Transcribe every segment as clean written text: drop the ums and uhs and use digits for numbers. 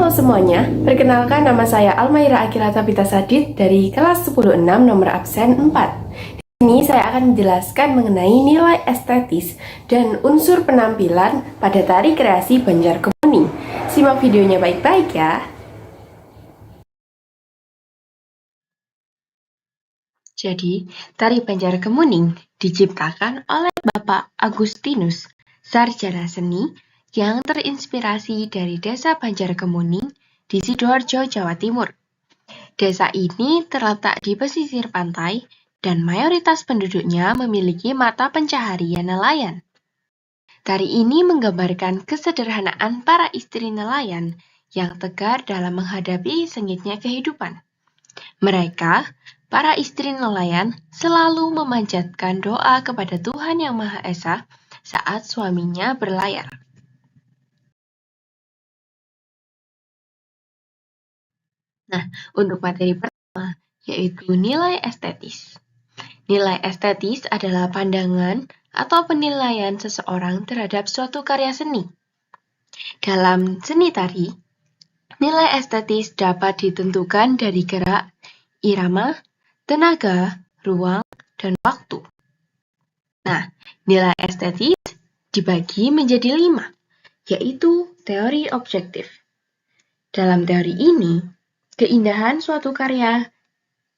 Halo semuanya, perkenalkan nama saya Almaira Akila Tabita Sadid dari kelas 10-6 nomor absen 4. Di sini saya akan menjelaskan mengenai nilai estetis dan unsur penampilan pada tari kreasi Banjarkemuning. Simak videonya baik-baik ya. Jadi, tari Banjarkemuning diciptakan oleh Bapak Agustinus, sarjana seni yang terinspirasi dari desa Banjarkemuning di Sidoarjo, Jawa Timur. Desa ini terletak di pesisir pantai dan mayoritas penduduknya memiliki mata pencaharian nelayan. Tari ini menggambarkan kesederhanaan para istri nelayan yang tegar dalam menghadapi sengitnya kehidupan. Mereka, para istri nelayan, selalu memanjatkan doa kepada Tuhan Yang Maha Esa saat suaminya berlayar. Nah, untuk materi pertama, yaitu nilai estetis. Nilai estetis adalah pandangan atau penilaian seseorang terhadap suatu karya seni. Dalam seni tari, nilai estetis dapat ditentukan dari gerak, irama, tenaga, ruang, dan waktu. Nah, nilai estetis dibagi menjadi 5, yaitu teori objektif. Dalam teori ini, keindahan suatu karya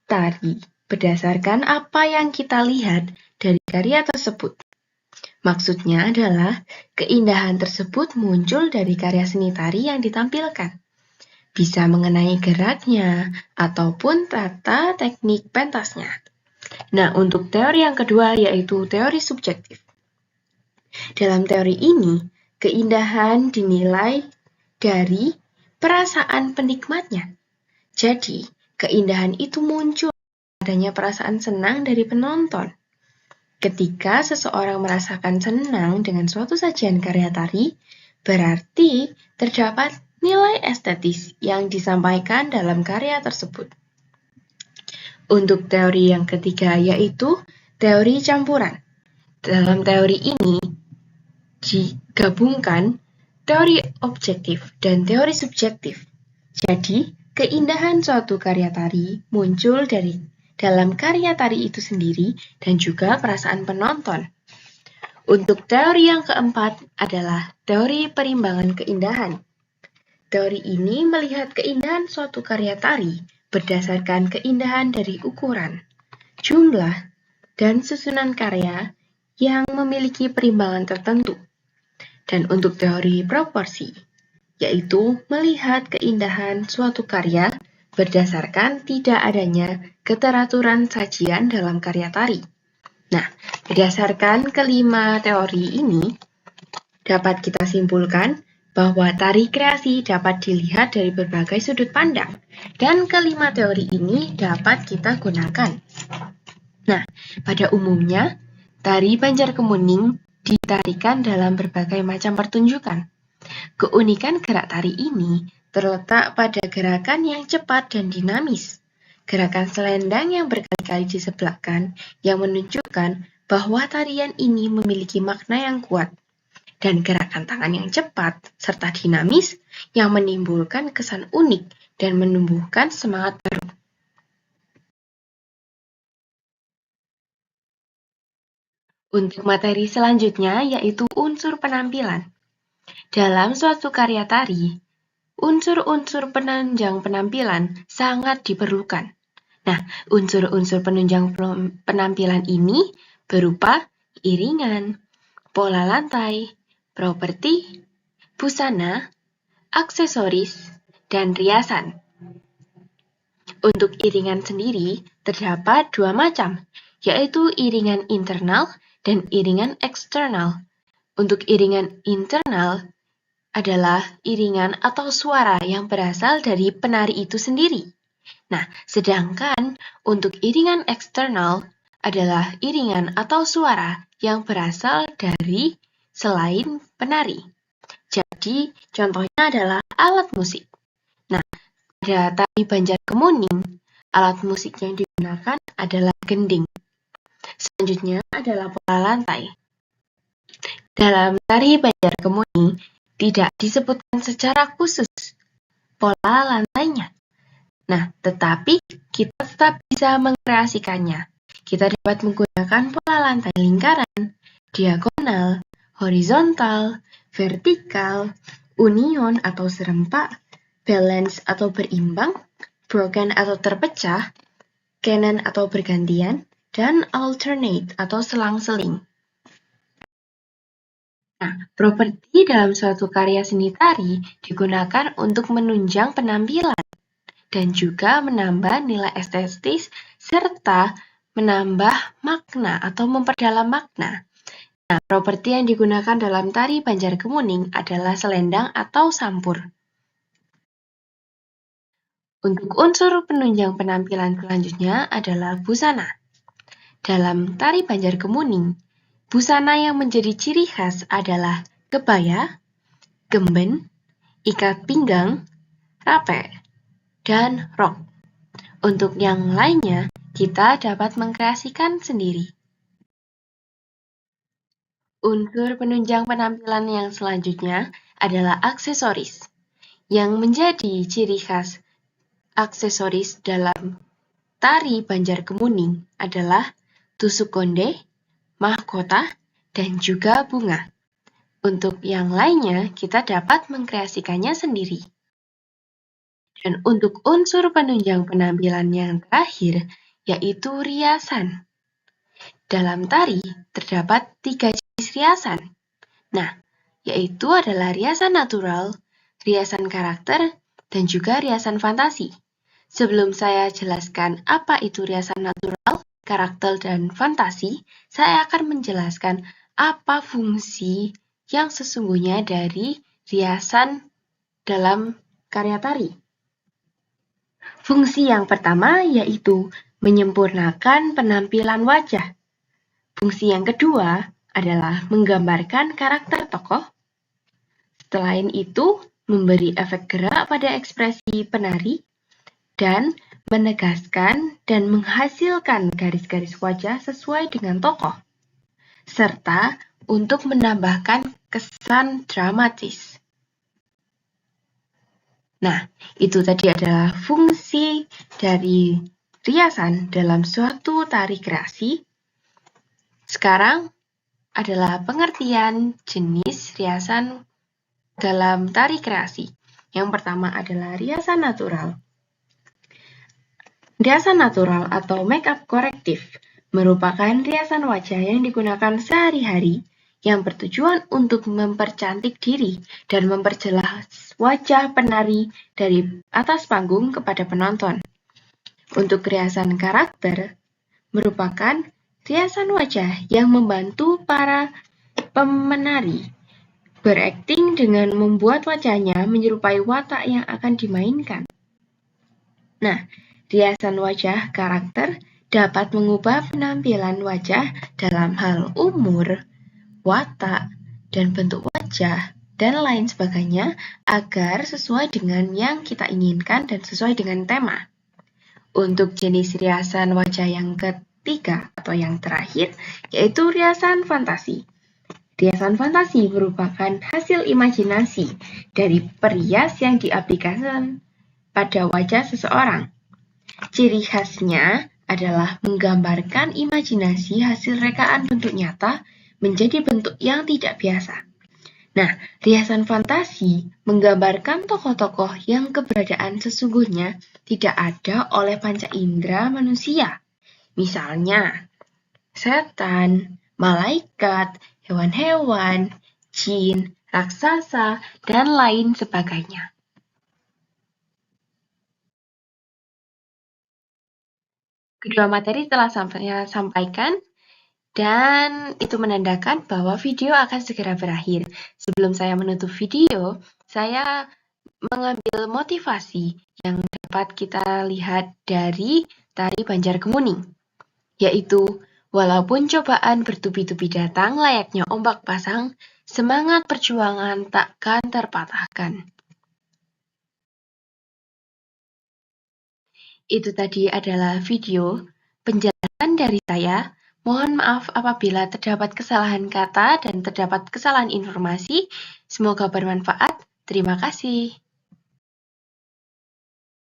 tari berdasarkan apa yang kita lihat dari karya tersebut. Maksudnya adalah keindahan tersebut muncul dari karya seni tari yang ditampilkan. Bisa mengenai geraknya ataupun tata teknik pentasnya. Nah, untuk teori yang kedua yaitu teori subjektif. Dalam teori ini, keindahan dinilai dari perasaan penikmatnya. Jadi, keindahan itu muncul adanya perasaan senang dari penonton. Ketika seseorang merasakan senang dengan suatu sajian karya tari, berarti terdapat nilai estetis yang disampaikan dalam karya tersebut. Untuk teori yang ketiga yaitu teori campuran. Dalam teori ini digabungkan teori objektif dan teori subjektif. Jadi, keindahan suatu karya tari muncul dari dalam karya tari itu sendiri dan juga perasaan penonton. Untuk teori yang keempat adalah teori perimbangan keindahan. Teori ini melihat keindahan suatu karya tari berdasarkan keindahan dari ukuran, jumlah, dan susunan karya yang memiliki perimbangan tertentu. Dan untuk teori proporsi, yaitu melihat keindahan suatu karya berdasarkan tidak adanya keteraturan sajian dalam karya tari. Nah, berdasarkan kelima teori ini, dapat kita simpulkan bahwa tari kreasi dapat dilihat dari berbagai sudut pandang, dan kelima teori ini dapat kita gunakan. Nah, pada umumnya, tari Banjarkemuning ditarikan dalam berbagai macam pertunjukan. Keunikan gerak tari ini terletak pada gerakan yang cepat dan dinamis. Gerakan selendang yang berkali-kali disebelahkan yang menunjukkan bahwa tarian ini memiliki makna yang kuat. Dan gerakan tangan yang cepat serta dinamis yang menimbulkan kesan unik dan menumbuhkan semangat baru. Untuk materi selanjutnya yaitu unsur penampilan. Dalam suatu karya tari, unsur-unsur penunjang penampilan sangat diperlukan. Nah, unsur-unsur penunjang penampilan ini berupa iringan, pola lantai, properti, busana, aksesoris, dan riasan. Untuk iringan sendiri terdapat 2 macam, yaitu iringan internal dan iringan eksternal. Untuk iringan internal adalah iringan atau suara yang berasal dari penari itu sendiri. Nah, sedangkan untuk iringan eksternal adalah iringan atau suara yang berasal dari selain penari. Jadi, contohnya adalah alat musik. Nah, pada tari Banjarkemuning, alat musik yang digunakan adalah gending. Selanjutnya adalah pola lantai. Dalam tari Banjarkemuning tidak disebutkan secara khusus pola lantainya. Nah, tetapi kita tetap bisa mengkreasikannya. Kita dapat menggunakan pola lantai lingkaran, diagonal, horizontal, vertikal, union atau serempak, balance atau berimbang, broken atau terpecah, canon atau bergantian, dan alternate atau selang-seling. Nah, properti dalam suatu karya seni tari digunakan untuk menunjang penampilan dan juga menambah nilai estetis serta menambah makna atau memperdalam makna. Nah, properti yang digunakan dalam tari Banjarkemuning adalah selendang atau sampur. Untuk unsur penunjang penampilan selanjutnya adalah busana. Dalam tari Banjarkemuning, busana yang menjadi ciri khas adalah kebaya, gemben, ikat pinggang, rapek, dan rok. Untuk yang lainnya, kita dapat mengkreasikan sendiri. Unsur penunjang penampilan yang selanjutnya adalah aksesoris. Yang menjadi ciri khas aksesoris dalam tari Banjarkemuning adalah tusuk konde, mahkota, dan juga bunga. Untuk yang lainnya, kita dapat mengkreasikannya sendiri. Dan untuk unsur penunjang penampilan yang terakhir, yaitu riasan. Dalam tari, terdapat 3 jenis riasan. Nah, yaitu adalah riasan natural, riasan karakter, dan juga riasan fantasi. Sebelum saya jelaskan apa itu riasan natural, karakter, dan fantasi, saya akan menjelaskan apa fungsi yang sesungguhnya dari riasan dalam karya tari. Fungsi yang pertama yaitu menyempurnakan penampilan wajah. Fungsi yang kedua adalah menggambarkan karakter tokoh. Selain itu, memberi efek gerak pada ekspresi penari dan menegaskan dan menghasilkan garis-garis wajah sesuai dengan tokoh, serta untuk menambahkan kesan dramatis. Nah, itu tadi adalah fungsi dari riasan dalam suatu tari kreasi. Sekarang adalah pengertian jenis riasan dalam tari kreasi. Yang pertama adalah riasan natural. Riasan natural atau make-up korektif merupakan riasan wajah yang digunakan sehari-hari yang bertujuan untuk mempercantik diri dan memperjelas wajah penari dari atas panggung kepada penonton. Untuk riasan karakter merupakan riasan wajah yang membantu para pemenari berakting dengan membuat wajahnya menyerupai watak yang akan dimainkan. Nah, riasan wajah karakter dapat mengubah penampilan wajah dalam hal umur, watak, dan bentuk wajah, dan lain sebagainya agar sesuai dengan yang kita inginkan dan sesuai dengan tema. Untuk jenis riasan wajah yang ketiga atau yang terakhir, yaitu riasan fantasi. Riasan fantasi merupakan hasil imajinasi dari perias yang diaplikasikan pada wajah seseorang. Ciri khasnya adalah menggambarkan imajinasi hasil rekaan bentuk nyata menjadi bentuk yang tidak biasa. Nah, riasan fantasi menggambarkan tokoh-tokoh yang keberadaan sesungguhnya tidak ada oleh panca indera manusia. Misalnya, setan, malaikat, hewan-hewan, jin, raksasa, dan lain sebagainya. Kedua materi telah saya sampaikan, dan itu menandakan bahwa video akan segera berakhir. Sebelum saya menutup video, saya mengambil motivasi yang dapat kita lihat dari tari Banjarkemuning, yaitu walaupun cobaan bertubi-tubi datang layaknya ombak pasang, semangat perjuangan takkan terpatahkan. Itu tadi adalah video penjelasan dari saya. Mohon maaf apabila terdapat kesalahan kata dan terdapat kesalahan informasi. Semoga bermanfaat. Terima kasih.